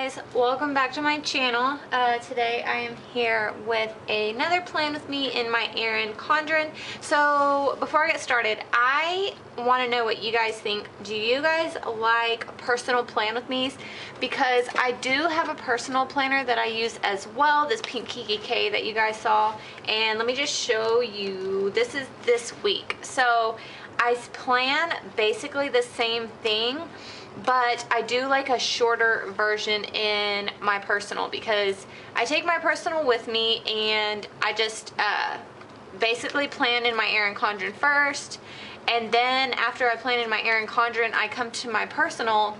guys, welcome back to my channel. Today I am here with another plan with me in my Erin Condren. So before I get started, I want to know what you guys think. Do you guys like personal plan with me's? Because I do have a personal planner that I use as well, this pink Kiki K that you guys saw. And let me just show you, this is this week. So I plan basically the same thing, but I do like a shorter version in my personal because I take my personal with me and I just basically plan in my Erin Condren first, and then after I plan in my Erin Condren, I come to my personal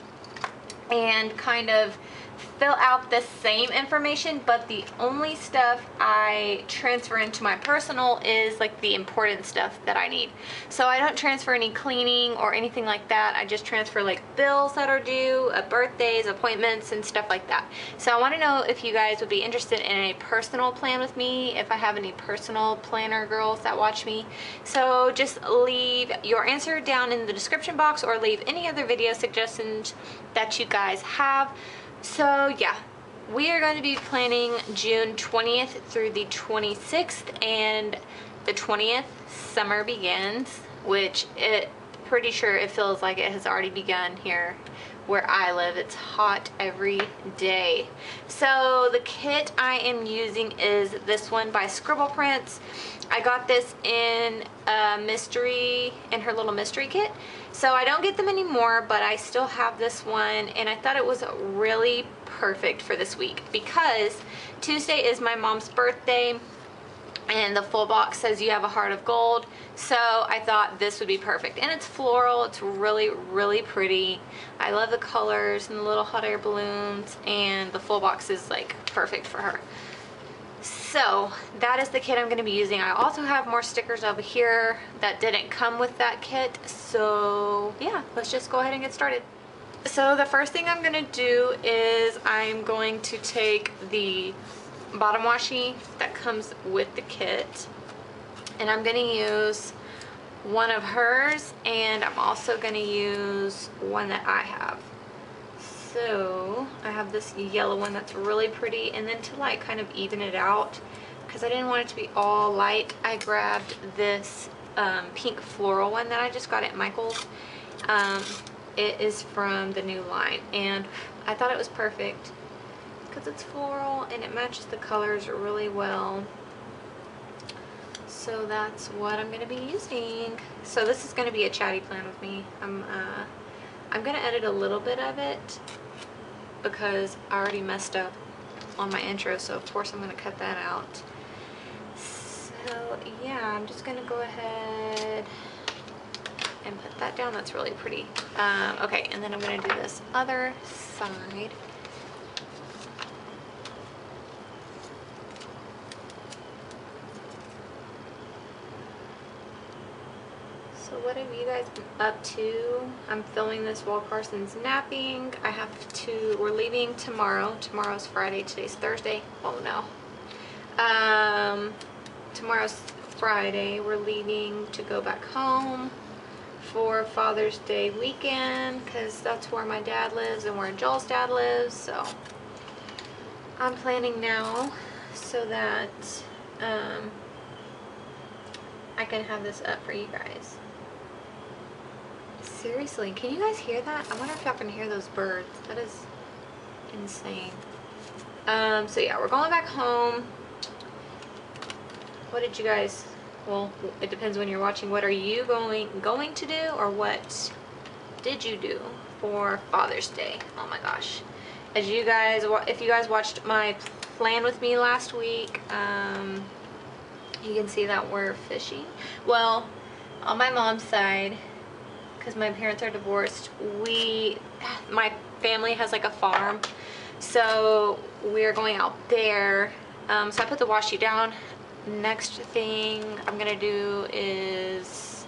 and kind of fill out the same information, but the only stuff I transfer into my personal is like the important stuff that I need. So I don't transfer any cleaning or anything like that. I just transfer like bills that are due, birthdays, appointments, and stuff like that. So I want to know if you guys would be interested in a personal plan with me, if I have any personal planner girls that watch me. So just leave your answer down in the description box or leave any other video suggestions that you guys have. So yeah, we are going to be planning June 20th through the 26th, and the 20th summer begins, which pretty sure it feels like it has already begun here where I live. It's hot every day. So the kit I am using is this one by Scribble Prints. I got this in a mystery, in her little mystery kit. So I don't get them anymore, but I still have this one, and I thought it was really perfect for this week because Tuesday is my mom's birthday and the full box says you have a heart of gold. So I thought this would be perfect, and it's floral. It's really, really pretty. I love the colors and the little hot air balloons, and the full box is like perfect for her. So that is the kit I'm going to be using. I also have more stickers over here that didn't come with that kit. So yeah, let's just go ahead and get started. So the first thing I'm going to do is I'm going to take the bottom washi that comes with the kit, and I'm going to use one of hers, and I'm also going to use one that I have. So I have this yellow one that's really pretty, and then to like kind of even it out, because I didn't want it to be all light, I grabbed this pink floral one that I just got at Michael's. It is from the new line, and I thought it was perfect because it's floral and it matches the colors really well. So that's what I'm going to be using. So this is going to be a chatty plan with me. I'm going to edit a little bit of it because I already messed up on my intro, so of course I'm going to cut that out. So yeah, I'm just going to go ahead and put that down. That's really pretty. Okay, and then I'm going to do this other side. So what have you guys been up to? I'm filming this while Carson's napping. We're leaving tomorrow. Tomorrow's Friday, today's Thursday. Oh no. Tomorrow's Friday. We're leaving to go back home for Father's Day weekend because that's where my dad lives and where Joel's dad lives. So I'm planning now so that I can have this up for you guys. Seriously, can you guys hear that? I wonder if y'all can hear those birds. That is insane. So yeah, we're going back home. What did you guys, well, it depends when you're watching. What are you going to do, or what did you do for Father's Day? Oh my gosh. If you guys watched my plan with me last week, you can see that we're fishing. Well, on my mom's side, because my parents are divorced, my family has like a farm, so we're going out there. So I put the washi down. Next thing I'm gonna do is,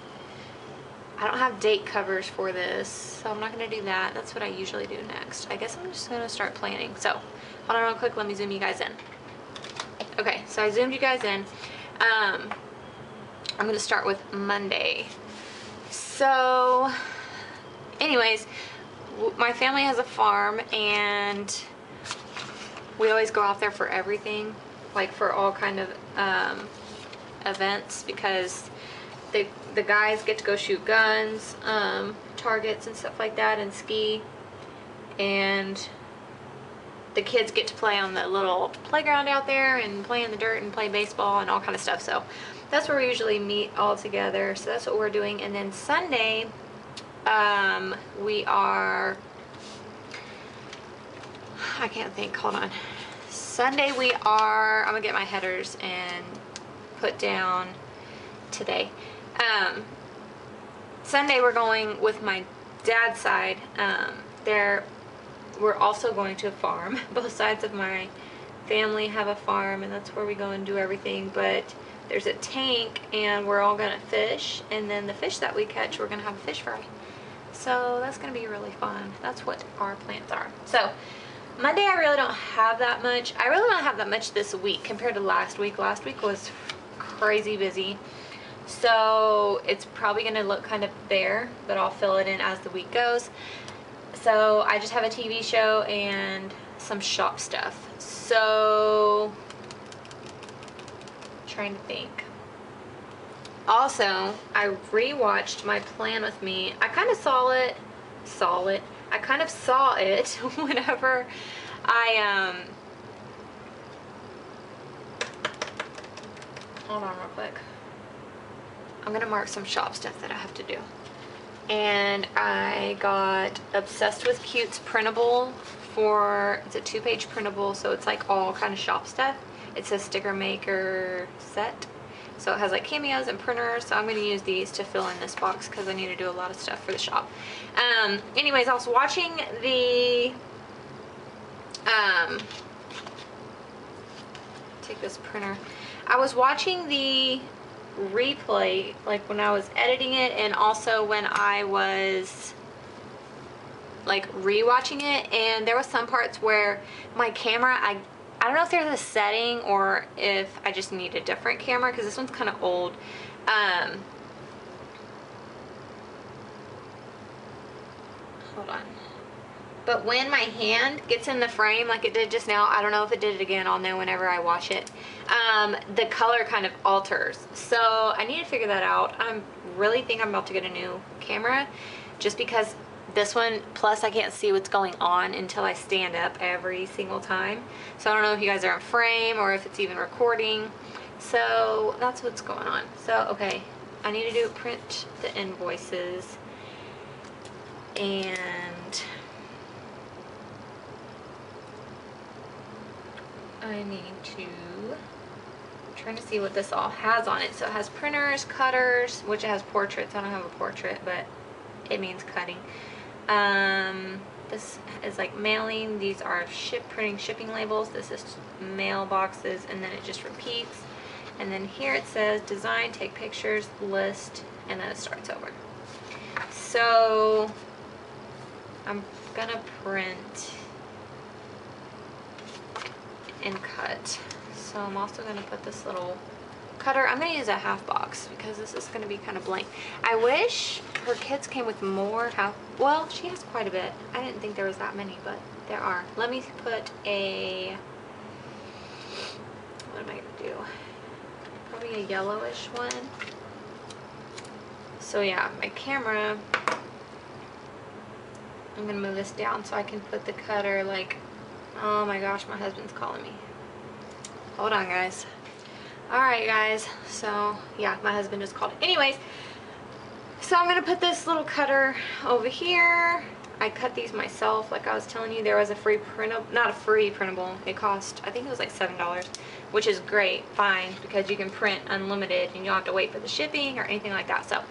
I don't have date covers for this, so I'm not gonna do that. That's what I usually do next. I guess I'm just gonna start planning. So hold on real quick, let me zoom you guys in. Okay, so I zoomed you guys in. I'm gonna start with Monday. So anyways, my family has a farm, and we always go out there for everything, like for all kind of events, because the guys get to go shoot guns, targets and stuff like that, and ski, and the kids get to play on the little playground out there and play in the dirt and play baseball and all kind of stuff. So that's where we usually meet all together. So that's what we're doing. And then Sunday, we are, I can't think, hold on. Sunday we are, I'm gonna get my headers and put down today. Sunday we're going with my dad's side. We're also going to a farm. Both sides of my family have a farm, and that's where we go and do everything. But there's a tank, and we're all gonna fish, and then the fish that we catch, we're gonna have a fish fry. So that's gonna be really fun. That's what our plans are. So Monday I really don't have that much. I really don't have that much this week compared to last week. Last week was crazy busy. So it's probably gonna look kind of bare, but I'll fill it in as the week goes. So I just have a TV show and some shop stuff. So, trying to think. Also, I rewatched My Plan With Me. I kind of saw it whenever I, hold on real quick. I'm gonna mark some shop stuff that I have to do. And I got obsessed with Cute's printable it's a 2-page printable, so it's like all kind of shop stuff. It's a sticker maker set. So it has like cameos and printers, so I'm gonna use these to fill in this box because I need to do a lot of stuff for the shop. Anyways, I was watching the, take this printer. I was watching the replay, like when I was editing it, and also when I was like rewatching it, and there was some parts where my camera, I don't know if there's a setting or if I just need a different camera, because this one's kind of old. Hold on. But when my hand gets in the frame like it did just now, I don't know if it did it again, I'll know whenever I watch it, the color kind of alters. So I need to figure that out. I really think I'm about to get a new camera, just because this one, plus I can't see what's going on until I stand up every single time. So I don't know if you guys are in frame or if it's even recording. So that's what's going on. So, okay, I need to print the invoices, and I need to, I'm trying to see what this all has on it. So it has printers, cutters, which it has portraits. I don't have a portrait, but it means cutting. This is like mailing. These are printing shipping labels. This is mailboxes, and then it just repeats. And then here it says design, take pictures, list, and then it starts over. So I'm gonna print and cut. So I'm also gonna put this little cutter. I'm gonna use a half box because this is gonna be kind of blank. I wish her kits came with more well, she has quite a bit. I didn't think there was that many, but there are. Let me put a, what am I gonna do? Probably a yellowish one. So yeah, my camera, I'm gonna move this down so I can put the cutter like, oh my gosh, my husband's calling me. Hold on, guys. Alright, guys, so yeah, my husband just called. Anyways, so I'm gonna put this little cutter over here. I cut these myself, like I was telling you. There was a free printable, not a free printable, it cost, I think it was like $7, which is great, fine, because you can print unlimited and you don't have to wait for the shipping or anything like that. So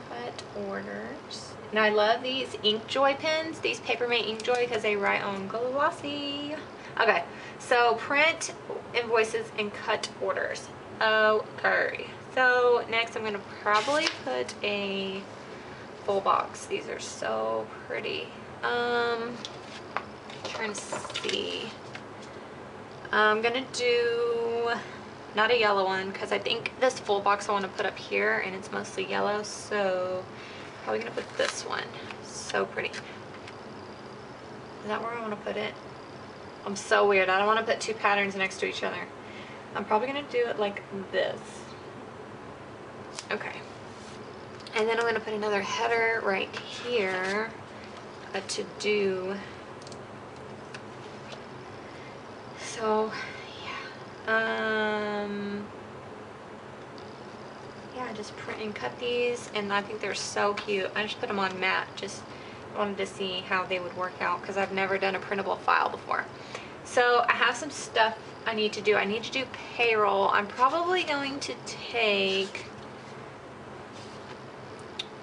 cut orders. And I love these Inkjoy pens, these Papermate Inkjoy, because they write on glossy. Okay, so print invoices and cut orders. Okay, so next I'm gonna probably put a full box. These are so pretty. Trying to see. I'm gonna do not a yellow one, because I think this full box I want to put up here and it's mostly yellow, so probably gonna put this one. So pretty. Is that where I want to put it? I'm so weird. I don't want to put two patterns next to each other. I'm probably going to do it like this. Okay. And then I'm going to put another header right here to do. So, yeah. Yeah, I just print and cut these, and I think they're so cute. I just put them on matte. Just wanted to see how they would work out because I've never done a printable file before. So I have some stuff I need to do. I need to do payroll. I'm probably going to take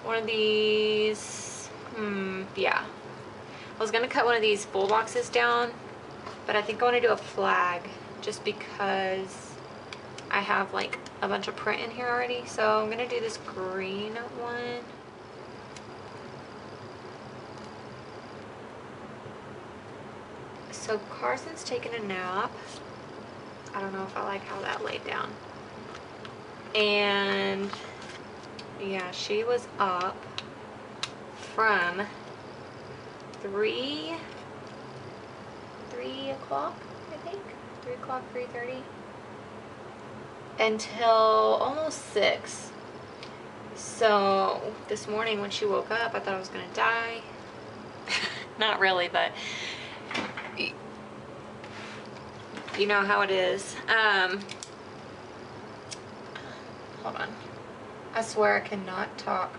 one of these. Yeah. I was going to cut one of these full boxes down, but I think I want to do a flag just because I have like a bunch of print in here already. So I'm going to do this green one. So Carson's taking a nap. I don't know if I like how that laid down. And yeah, she was up from 3 o'clock, I think. 3 o'clock, 3:30. Until almost 6. So this morning when she woke up, I thought I was gonna die. Not really, but you know how it is. Hold on. I swear I cannot talk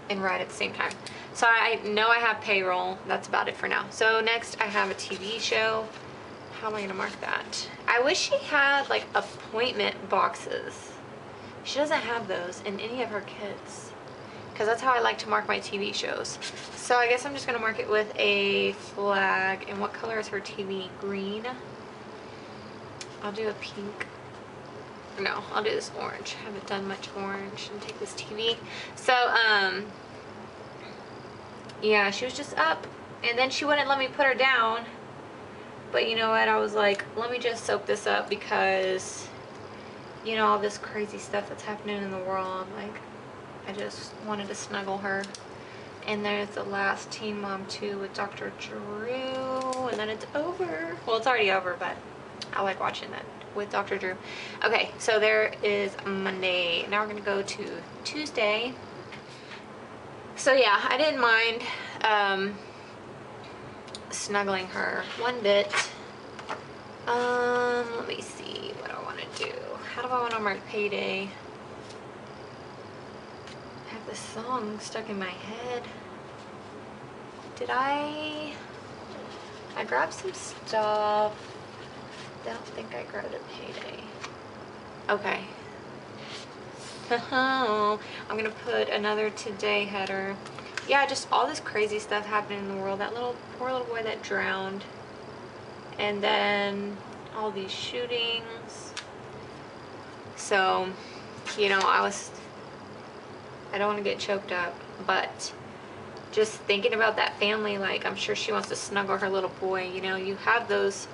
and write at the same time. So I know I have payroll. That's about it for now. So next I have a TV show. How am I gonna mark that? I wish she had like appointment boxes. She doesn't have those in any of her kits, because that's how I like to mark my TV shows. So I guess I'm just gonna mark it with a flag. And what color is her TV? Green. I'll do a pink. No, I'll do this orange. I haven't done much orange. And take this TV. So yeah, she was just up, and then she wouldn't let me put her down. But you know what? I was like, let me just soak this up because, you know, all this crazy stuff that's happening in the world. Like, I just wanted to snuggle her. And there's the last Teen Mom 2 with Dr. Drew. And then it's over. Well, it's already over, but I like watching that with Dr. Drew. Okay, so there is Monday. Now we're going to go to Tuesday. So yeah, I didn't mind snuggling her one bit. Let me see what I want to do. How do I want to mark payday? I have this song stuck in my head. Did I grabbed some stuff. I don't think I grabbed a payday. Okay. I'm gonna put another today header. Yeah, just all this crazy stuff happening in the world. That poor little boy that drowned. And then all these shootings. So, you know, I don't want to get choked up, but just thinking about that family, like, I'm sure she wants to snuggle her little boy. You know, you have those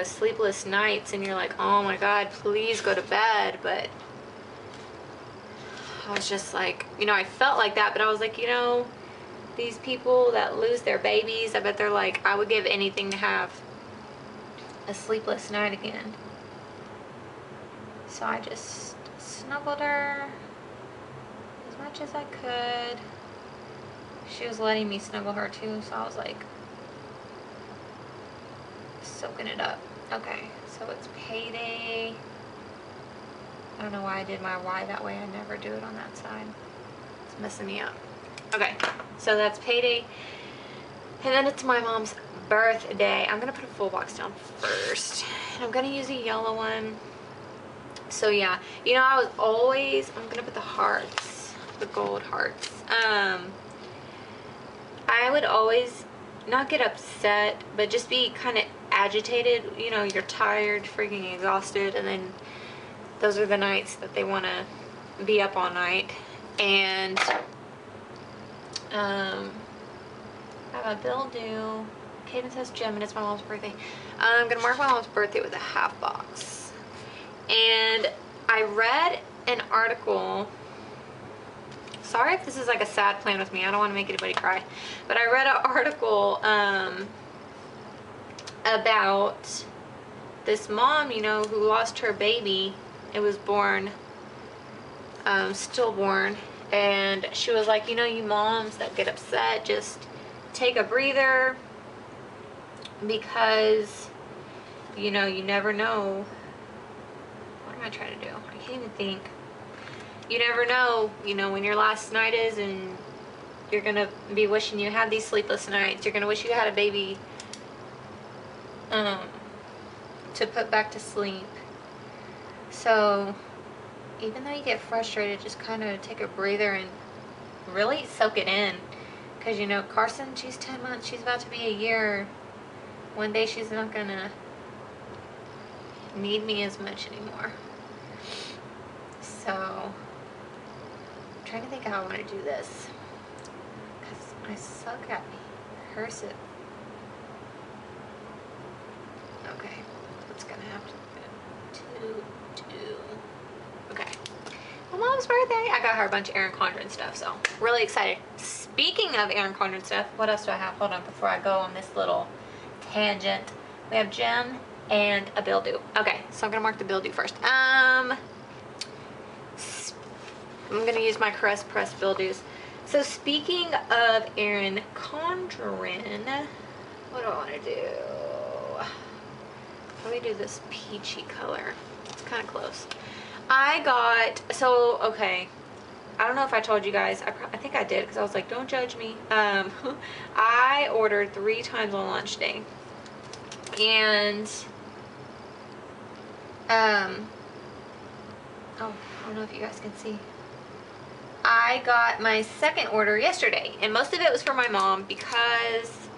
sleepless nights and you're like, oh my God, please go to bed. But I was just like, you know, I felt like that, but I was like, you know, these people that lose their babies, I bet they're like, I would give anything to have a sleepless night again. So I just snuggled her as much as I could. She was letting me snuggle her too, so I was like soaking it up. Okay, so it's payday. I don't know why I did my Y that way. I never do it on that side. It's messing me up. Okay, so that's payday. And then it's my mom's birthday. I'm gonna put a full box down first. And I'm gonna use a yellow one. So yeah, you know, I'm gonna put the hearts, the gold hearts. I would always not get upset, but just be kind of agitated. You know, you're tired, freaking exhausted, and then those are the nights that they want to be up all night. And I have a bill due. Cadence has gym, and it's my mom's birthday. I'm gonna mark my mom's birthday with a half box. And I read an article sorry if this is like a sad plan with me. I don't want to make anybody cry. But I read an article about this mom, you know, who lost her baby. It was born, stillborn. And she was like, you know, you moms that get upset, just take a breather, because, you know, you never know. What am I trying to do? I can't even think. You never know, you know, when your last night is, and you're going to be wishing you had these sleepless nights. You're going to wish you had a baby to put back to sleep. So even though you get frustrated, just kind of take a breather and really soak it in. Because, you know, Carson, she's 10 months. She's about to be a year. One day she's not going to need me as much anymore. So I'm trying to think how I want to do this. Because I suck at cursive. Okay. What's going to have to do? Okay. My mom's birthday. I got her a bunch of Erin Condren stuff, so really excited. Speaking of Erin Condren stuff, what else do I have? Hold on, before I go on this little tangent. We have gem and a bill due. Okay, so I'm gonna mark the bill due first. I'm gonna use my Caress Press bill dues. So speaking of Erin Condren, what do I want to do? Let me do this peachy color. It's kind of close. I got, so, okay, I don't know if I told you guys, I think I did, because I was like, don't judge me. I ordered 3 times on launch day, and, oh, I don't know if you guys can see. I got my second order yesterday, and most of it was for my mom, because,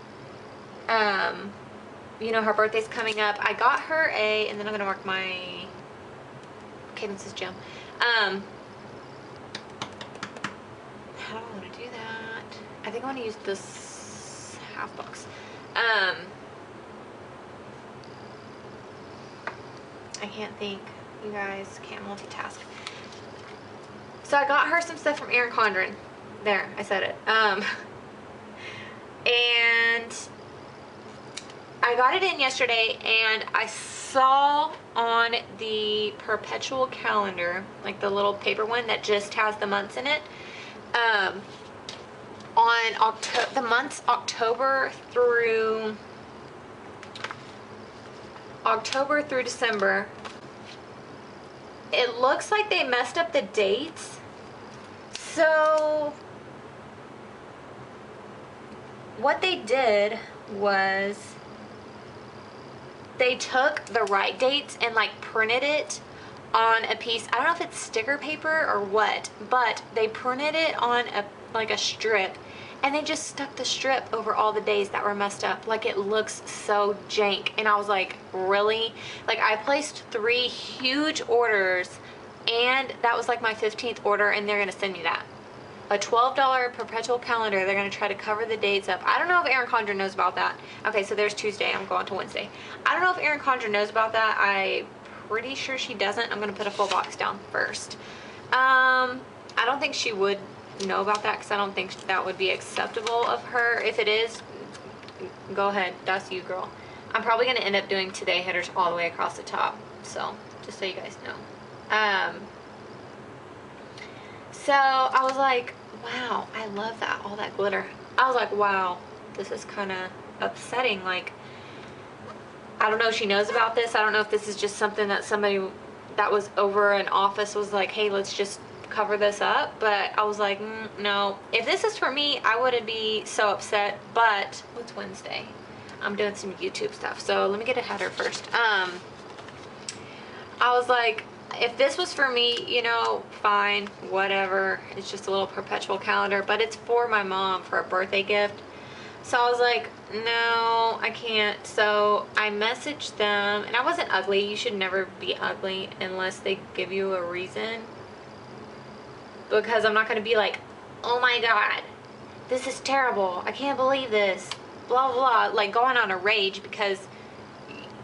you know, her birthday's coming up. I got her and then I'm going to mark my, okay, this is gem. How do I want to do that? I think I want to use this half box. I can't think. You guys can't multitask. So I got her some stuff from Erin Condren. There, I said it. And I got it in yesterday, and I saw on the perpetual calendar, like the little paper one that just has the months in it, on the months October through December, it looks like they messed up the dates. So what they did was they took the right dates and like printed it on a piece, I don't know if it's sticker paper or what, but they printed it on like a strip, and they just stuck the strip over all the days that were messed up. Like, it looks so jank. And I was like, really? Like, I placed 3 huge orders, and that was like my 15th order, and they're gonna send me that. A $12 perpetual calendar. They're going to try to cover the dates up. I don't know if Erin Condren knows about that. Okay, so there's Tuesday. I'm going to Wednesday. I don't know if Erin Condren knows about that. I'm pretty sure she doesn't. I'm going to put a full box down first. I don't think she would know about that, because I don't think that would be acceptable of her. If it is, go ahead. That's you, girl. I'm probably going to end up doing today headers all the way across the top. So, just so you guys know. So I was like, wow, I love that, all that glitter. I was like, wow, this is kind of upsetting. Like, I don't know if she knows about this. I don't know if this is just something that somebody that was over an office was like, hey, let's just cover this up. But I was like, no. If this is for me, I wouldn't be so upset. But what's Wednesday? I'm doing some YouTube stuff. So let me get a header first. I was like, if this was for me, you know, fine, whatever. It's just a little perpetual calendar, but it's for my mom for a birthday gift. So I was like, no, I can't. So I messaged them, and I wasn't ugly. You should never be ugly unless they give you a reason. Because I'm not going to be like, oh my God, this is terrible. I can't believe this. Blah, blah, like going on a rage because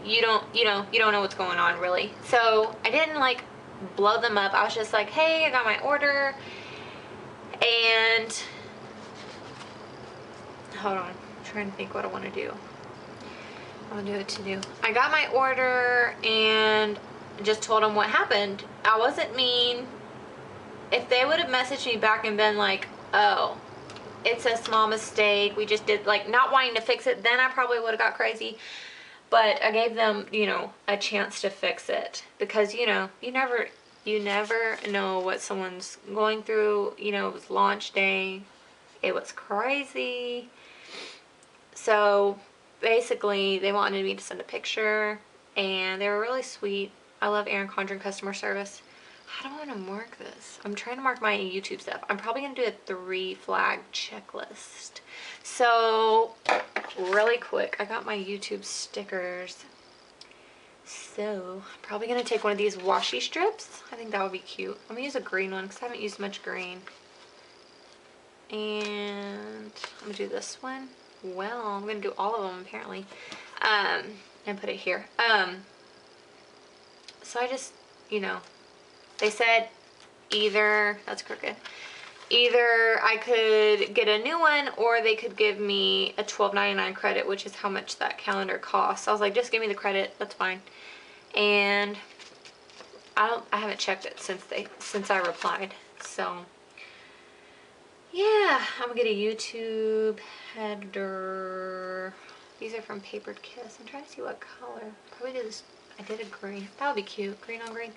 you don't know what's going on, really. So I didn't like blow them up. I was just like, hey, I got my order, And hold on, I'm trying to think what I want to do. I want to do it to do. I got my order and just told them what happened. I wasn't mean. If they would have messaged me back and been like, oh, it's a small mistake, we just did, like, not wanting to fix it, then I probably would have got crazy. But I gave them, you know, a chance to fix it, because, you know, you never know what someone's going through. You know, it was launch day. It was crazy. So basically they wanted me to send a picture, and they were really sweet. I love Erin Condren customer service. How do I want to mark this? I'm trying to mark my YouTube stuff. I'm probably going to do a 3 flag checklist. So really quick, I got my YouTube stickers. So I'm probably going to take one of these washi strips. I think that would be cute. I'm going to use a green one because I haven't used much green. And I'm going to do this one. Well, I'm going to do all of them apparently. And put it here. So I just, you know, they said either, that's crooked, either I could get a new one or they could give me a $12.99 credit, which is how much that calendar costs. I was like, just give me the credit, that's fine. And I haven't checked it since I replied. So yeah, I'm gonna get a YouTube header. These are from Papered Kiss. I'm trying to see what color. Probably do this. I did a green. That would be cute. Green on green.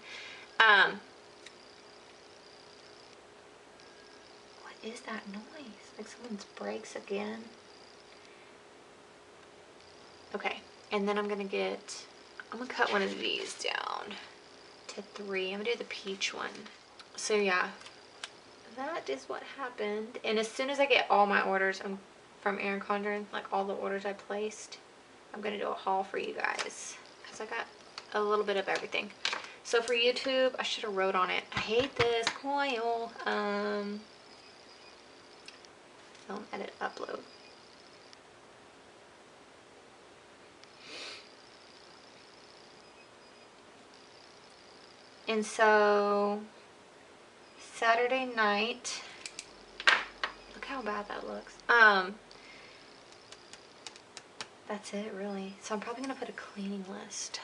What is that noise? Like someone's brakes again. Okay, and then I'm gonna cut one of these down to 3. I'm gonna do the peach one. So yeah, that is what happened. And as soon as I get all my orders from Erin Condren, like all the orders I placed, I'm gonna do a haul for you guys because I got a little bit of everything. So for YouTube, I should have wrote on it. I hate this coil. Film, edit, upload. And so Saturday night, look how bad that looks. That's it really. So I'm probably gonna put a cleaning list.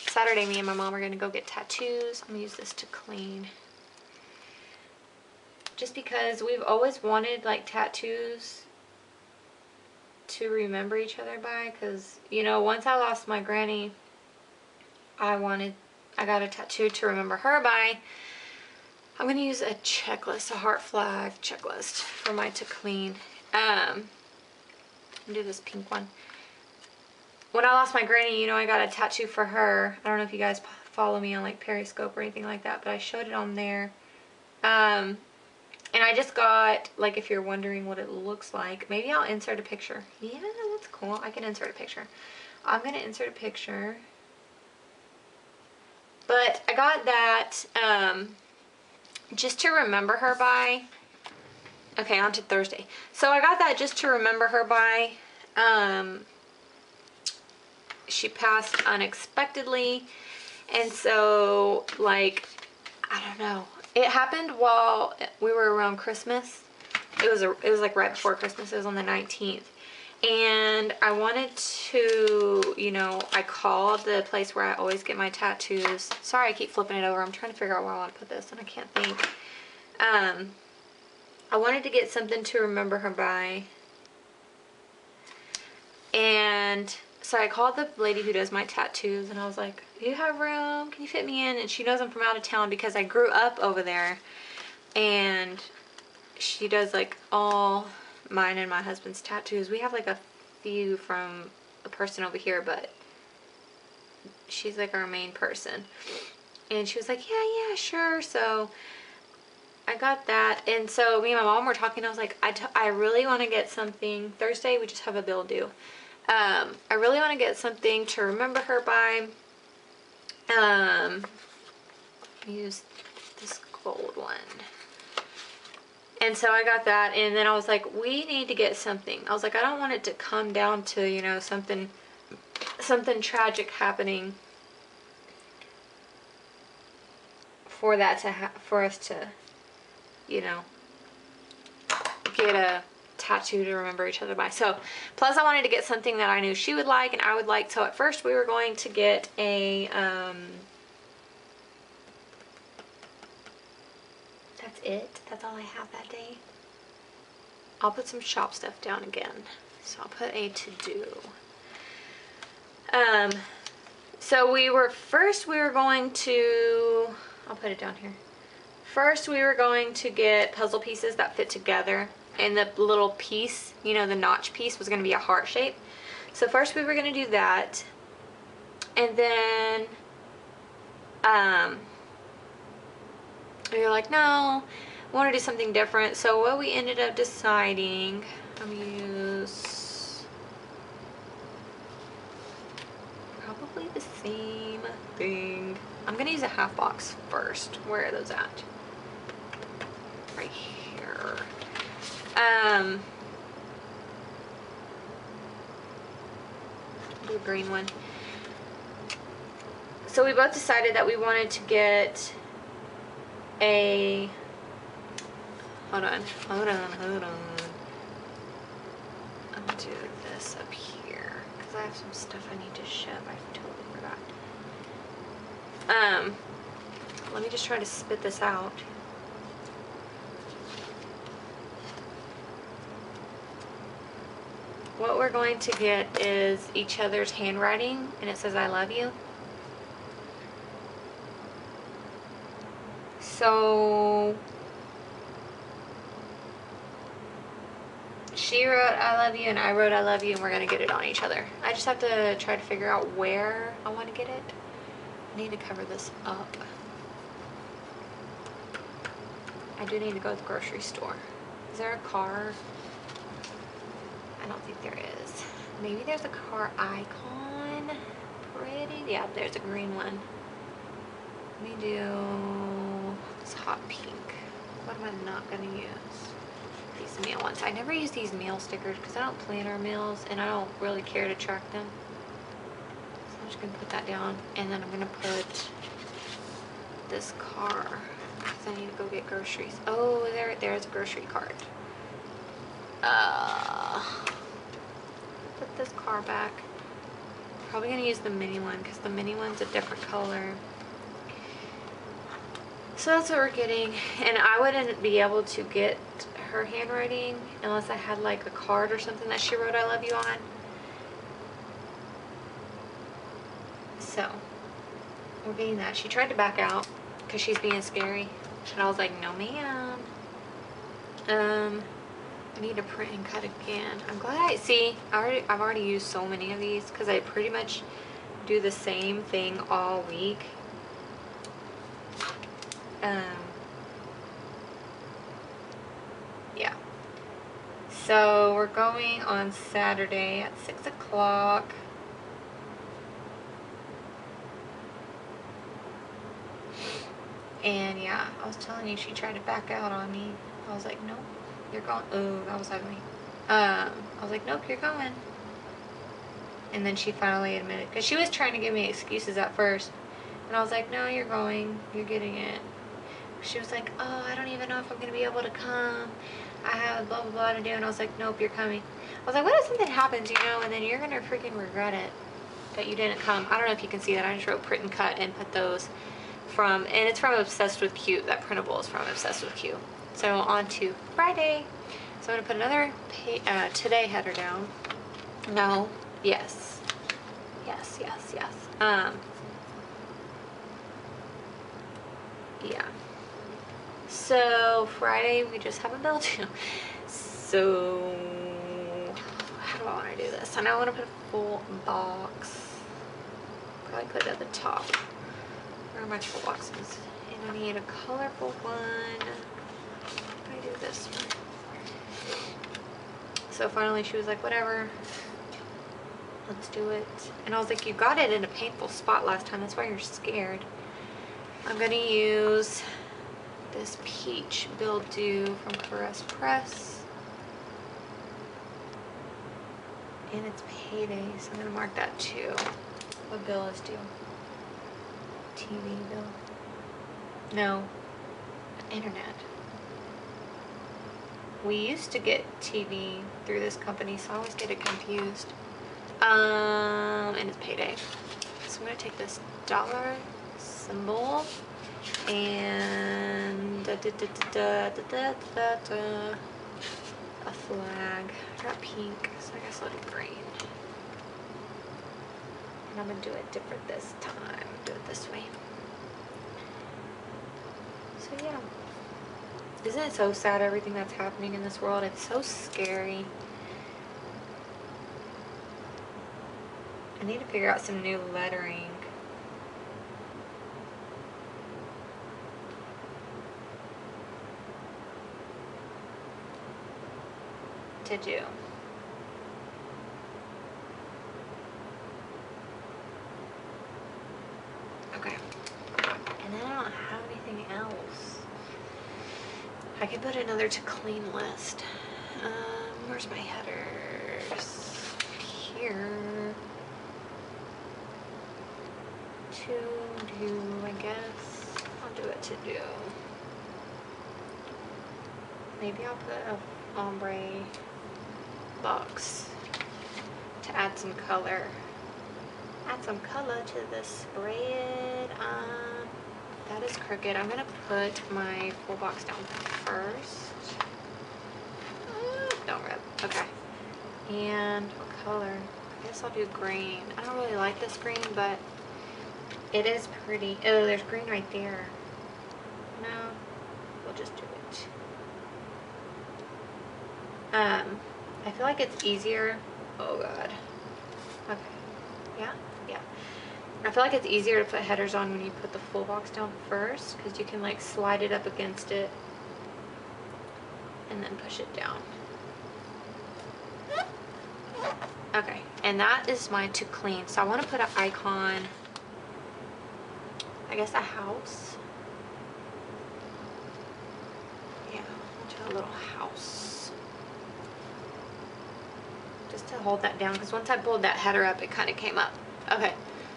Saturday, me and my mom are gonna go get tattoos. I'm gonna use this to clean. Just because we've always wanted like tattoos to remember each other by, because, you know, once I lost my granny, I got a tattoo to remember her by. I'm gonna use a checklist, a heart flag checklist for my to clean. I'm gonna do this pink one. When I lost my granny, you know, I got a tattoo for her. I don't know if you guys follow me on like Periscope or anything like that, but I showed it on there. And I just got, like, if you're wondering what it looks like, maybe I'll insert a picture. Yeah, that's cool. I can insert a picture. I'm gonna insert a picture. But I got that just to remember her by. Okay, on to Thursday. So I got that just to remember her by. She passed unexpectedly, and so, like, I don't know. It happened while we were around Christmas. It was like right before Christmas. It was on the 19th. And I wanted to, you know, I called the place where I always get my tattoos. Sorry, I keep flipping it over. I'm trying to figure out where I want to put this and I can't think. I wanted to get something to remember her by. And so I called the lady who does my tattoos and I was like, do you have room? Can you fit me in? And she knows I'm from out of town because I grew up over there. And she does like all mine and my husband's tattoos. We have like a few from a person over here, but she's like our main person. And she was like, yeah, sure. So I got that. And so me and my mom were talking. I was like, I really want to get something. Thursday we just have a bill due. I really want to get something to remember her by. Use this gold one. And so I got that, and then I was like, we need to get something. I was like, I don't want it to come down to, you know, something tragic happening for that to for us to you know, get a tattoo to remember each other by. So, plus I wanted to get something that I knew she would like and I would like. So at first we were going to get a, that's it. That's all I have that day. I'll put some shop stuff down again. So I'll put a to-do. So we were going to, I'll put it down here. First we were going to get puzzle pieces that fit together, and the little piece, you know, the notch piece was going to be a heart shape. So first we were going to do that, and then we were like, no, I want to do something different. So what we ended up deciding, I'm going to use probably the same thing. I'm going to use a half box first. Where are those at? Right here. Do a green one. So we both decided that we wanted to get a, hold on. I'm gonna do this up here because I have some stuff I need to shove. I totally forgot. Let me just try to spit this out. What we're going to get is each other's handwriting, and it says I love you. So she wrote I love you and I wrote I love you, and we're going to get it on each other. I just have to try to figure out where I want to get it. I need to cover this up. I do need to go to the grocery store. Is there a car? I don't think there is. Maybe there's a car icon. Pretty. Yeah, there's a green one. Let me do this hot pink. What am I not going to use? These meal ones. I never use these meal stickers because I don't plan our meals and I don't really care to track them. So I'm just going to put that down, and then I'm going to put this car because I need to go get groceries. Oh, there's a grocery cart. Put this car back. Probably gonna use the mini one because the mini one's a different color. So that's what we're getting, and I wouldn't be able to get her handwriting unless I had like a card or something that she wrote I love you on. So we're getting that. She tried to back out because she's being scary, and I was like, no ma'am. I need to print and cut again. I'm glad I've already used so many of these because I pretty much do the same thing all week. Yeah. So we're going on Saturday at 6 o'clock. And yeah, I was telling you, she tried to back out on me. I was like, nope. You're going. Oh, that was ugly. I was like, nope, you're going. And then she finally admitted, because she was trying to give me excuses at first, and I was like, no, you're going. You're getting it. She was like, oh, I don't even know if I'm gonna be able to come. I have blah blah blah to do, and I was like, nope, you're coming. I was like, what if something happens, you know, and then you're gonna freaking regret it that you didn't come. I don't know if you can see that. I just wrote print and cut and put those from, and it's from Obsessed with Cute. That printable is from Obsessed with Cute. So on to Friday. So I'm going to put another today header down. No. Yes. Yes, yes, yes. Yeah. So Friday we just have a bill due. So how do I want to do this? I know I want to put a full box. Probably put it at the top. Where are my full boxes? And I need a colorful one. I do this one. So finally she was like, whatever, let's do it. And I was like, you got it in a painful spot last time, that's why you're scared. I'm gonna use this peach bill due from Caress Press, and it's payday, so I'm gonna mark that too. What bill is due? TV bill. No, internet. We used to get TV through this company, so I always get it confused. And it's payday. So I'm gonna take this dollar symbol and a flag. I got pink, so I guess I'll do green. And I'm gonna do it different this time. Do it this way. So yeah. Isn't it so sad, everything that's happening in this world? It's so scary. I need to figure out some new lettering. To do. Okay. And then I don't have anything else. I could put another to clean list. Where's my headers? Here. To do, I guess. I'll do it to do. Maybe I'll put a ombre box to add some color. Add some color to the spread. That is crooked. I'm gonna put my full box down first. Don't rip. Okay. And what color? I guess I'll do green. I don't really like this green, but it is pretty. Oh, there's green right there. No, we'll just do it. I feel like it's easier. Oh God. Okay. Yeah. Yeah. I feel like it's easier to put headers on when you put the full box down first, because you can like slide it up against it and then push it down. Okay, and that is mine to clean. So I want to put an icon, I guess a house. Yeah, I'll do a little house. Just to hold that down, because once I pulled that header up, it kind of came up. Okay.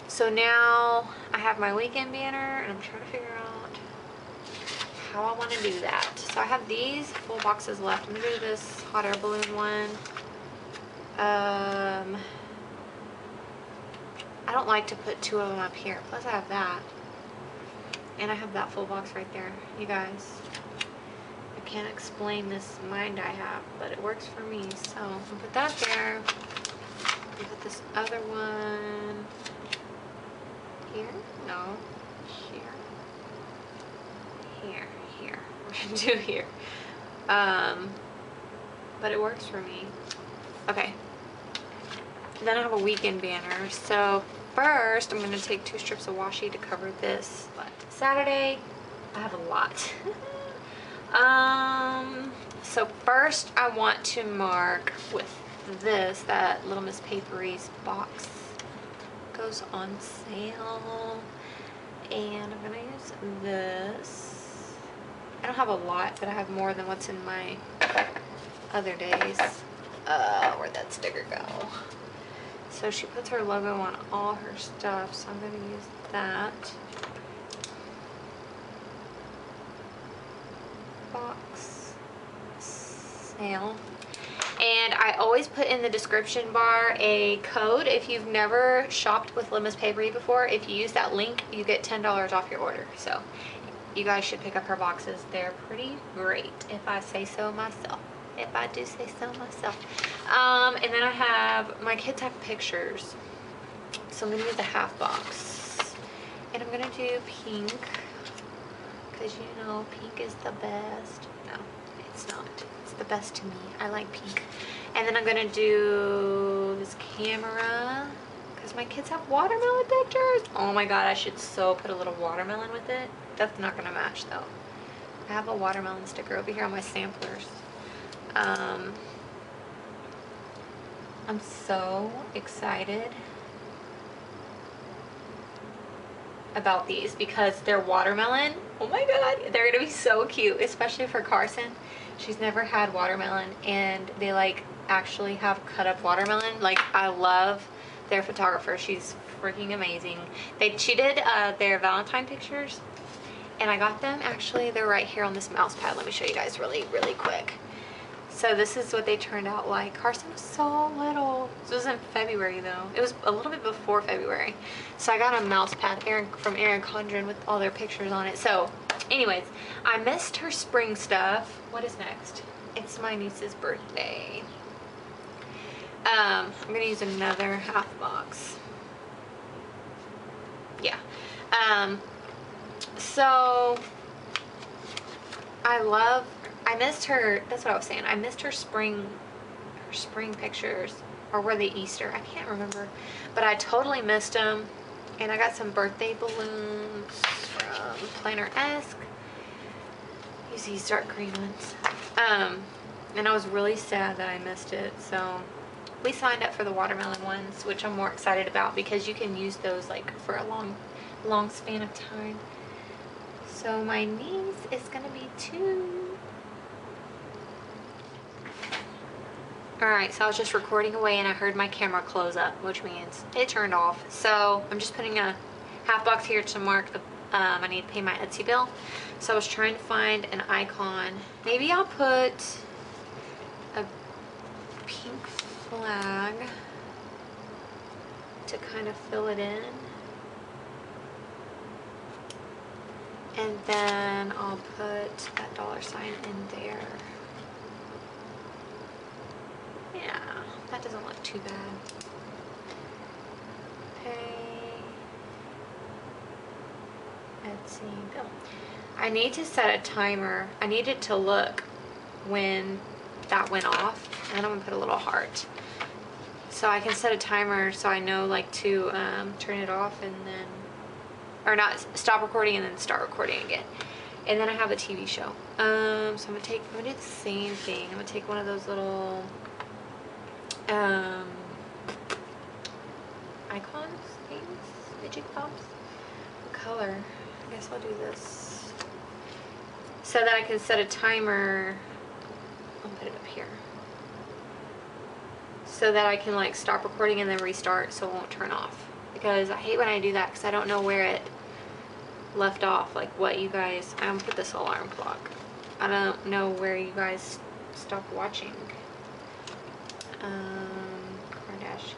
So now I have my weekend banner, and I'm trying to figure out how I want to do that. So I have these full boxes left. I'm going to do this hot air balloon one. I don't like to put two of them up here. Plus I have that. And I have that full box right there. You guys, I can't explain this mind I have, but it works for me. So I'm going to put that there. I'll put this other one here? No. Here. Here. Here. We're gonna do here. But it works for me. Okay. Then I have a weekend banner. So first I'm gonna take 2 strips of washi to cover this. But Saturday, I have a lot. So first I want to mark with this, that little Miss Paperie's box goes on sale, and I'm gonna use this. I don't have a lot, but I have more than what's in my other days. Where'd that sticker go? So she puts her logo on all her stuff, so I'm gonna use that. Box sale. And I always put in the description bar a code. If you've never shopped with Miss Paperie before, if you use that link, you get $10 off your order. So you guys should pick up her boxes. They're pretty great, if I say so myself. If I do say so myself. And then I have, my kids have pictures. So I'm going to use a half box. And I'm going to do pink. Because you know, pink is the best. No, it's not. It's the best to me. I like pink. And then I'm gonna do this camera because my kids have watermelon pictures. Oh my god, I should so put a little watermelon with it. That's not gonna match though. I have a watermelon sticker over here on my samplers. I'm so excited about these because they're watermelon. Oh my god, they're gonna be so cute, especially for Carson. She's never had watermelon, and they like actually have cut up watermelon. Like, I love their photographer. She's freaking amazing. She did their Valentine pictures, and I got them actually. They're right here on this mouse pad. Let me show you guys really quick. So this is what they turned out like. Carson was so little. This was in February though. It was a little bit before February. So I got a mouse pad from Erin Condren with all their pictures on it. So anyways, I missed her spring stuff. What is next? It's my niece's birthday. I'm gonna use another half box. Yeah. So I missed her, that's what I was saying. I missed her spring pictures, or were they Easter? I can't remember, but I totally missed them. And I got some birthday balloons from Planner-esque. Use these dark green ones. And I was really sad that I missed it. So we signed up for the watermelon ones, which I'm more excited about because you can use those like for a long span of time. So my niece is gonna be 2. Alright, so I was just recording away and I heard my camera close up, which means it turned off. So I'm just putting a half box here to mark the, I need to pay my Etsy bill. So I was trying to find an icon. Maybe I'll put a pink flag to kind of fill it in. And then I'll put that $sign in there. Yeah, that doesn't look too bad. Okay. Etsy bill. I need to set a timer. I need it to look when that went off. And I'm gonna put a little heart. So I can set a timer so I know like to turn it off and then, or not, stop recording and then start recording again. And then I have a TV show. So I'm gonna do the same thing. I'm gonna take one of those little icons things, digit pops. What color? I guess I'll do this so that I can set a timer. I'll put it up here so that I can like stop recording and then restart so it won't turn off, because I hate when I do that because I don't know where it left off, like what you guys, I'm gonna put this alarm clock. I don't know where you guys stopped watching. Kardashians.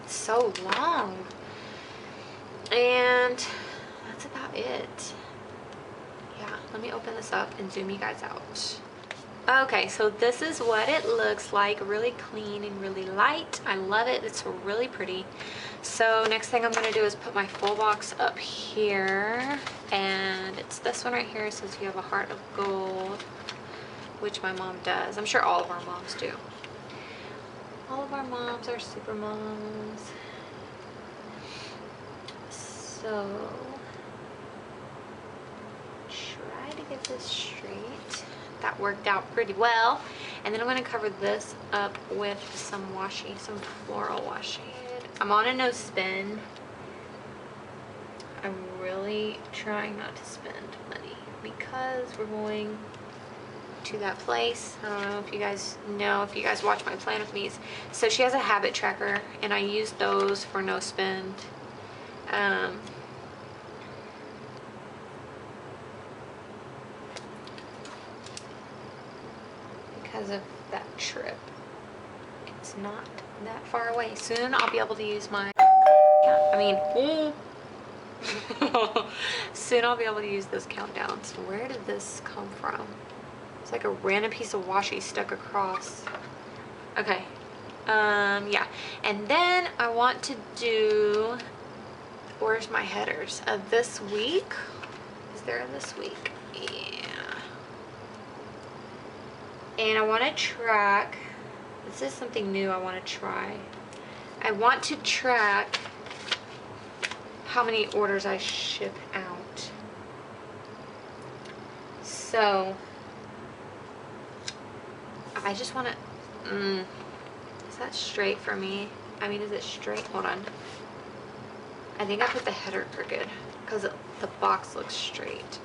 It's so long. And that's about it. Yeah, let me open this up and zoom you guys out. Okay, so this is what it looks like. Really clean and really light. I love it. It's really pretty. So next thing I'm going to do is put my full box up here. And it's this one right here. It says you have a heart of gold, which my mom does. I'm sure all of our moms do. All of our moms are super moms. So try to get this straight. That worked out pretty well. And then I'm going to cover this up with some washi, some floral washi. I'm on a no spin. I'm really trying not to spend money because we're going to that place. I don't know if you guys know, if you guys watch my plan with me. So she has a habit tracker and I use those for no spend. Because of that trip. It's not that far away. Soon I'll be able to use my, soon I'll be able to use this countdown. So where did this come from? It's like a random piece of washi stuck across. Okay. Yeah. And then I want to do, where's my headers of this week? Is there in this week? Yeah. And I want to track, this is something new I want to try. I want to track how many orders I ship out. So, I just want to, is that straight for me? I mean, is it straight? Hold on. I think I put the header crooked because the box looks straight.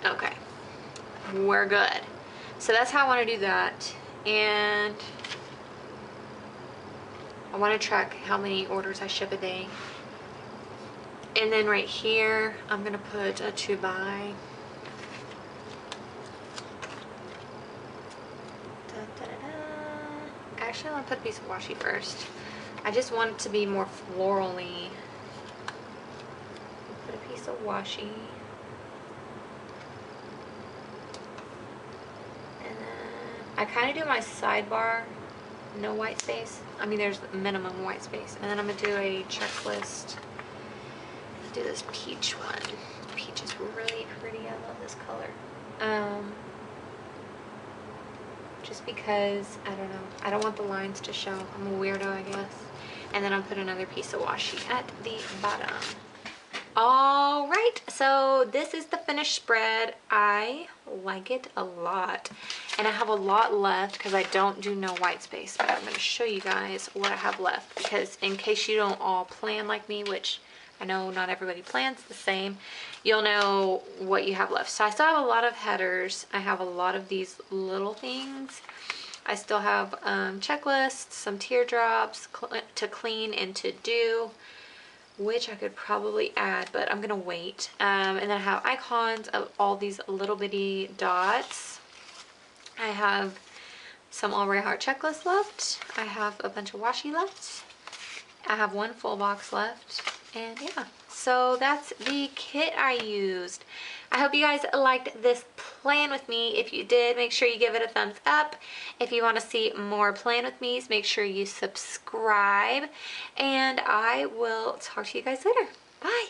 Okay, we're good. So that's how I want to do that. And I want to track how many orders I ship a day. And then right here, I'm going to put a to buy. Actually, I'm going to put a piece of washi first. I just want it to be more florally. Put a piece of washi. And then I kind of do my sidebar, no white space. I mean, there's minimum white space. And then I'm going to do a checklist. Let's do this peach one. Peach is really pretty. I love this color. Just because, I don't know, I don't want the lines to show. I'm a weirdo, I guess. And then I'll put another piece of washi at the bottom. All right, so this is the finished spread. I like it a lot. And I have a lot left because I don't do no white space. But I'm going to show you guys what I have left, because in case you don't all plan like me, which I know not everybody plans the same, you'll know what you have left. So I still have a lot of headers. I have a lot of these little things. I still have checklists, some teardrops to clean and to do, which I could probably add, but I'm gonna wait. And then I have icons of all these little bitty dots. I have some All Right Heart checklist left. I have a bunch of washi left. I have one full box left. And yeah, so that's the kit I used. I hope you guys liked this plan with me. If you did, make sure you give it a thumbs up. If you want to see more plan with me's, make sure you subscribe. And I will talk to you guys later. Bye.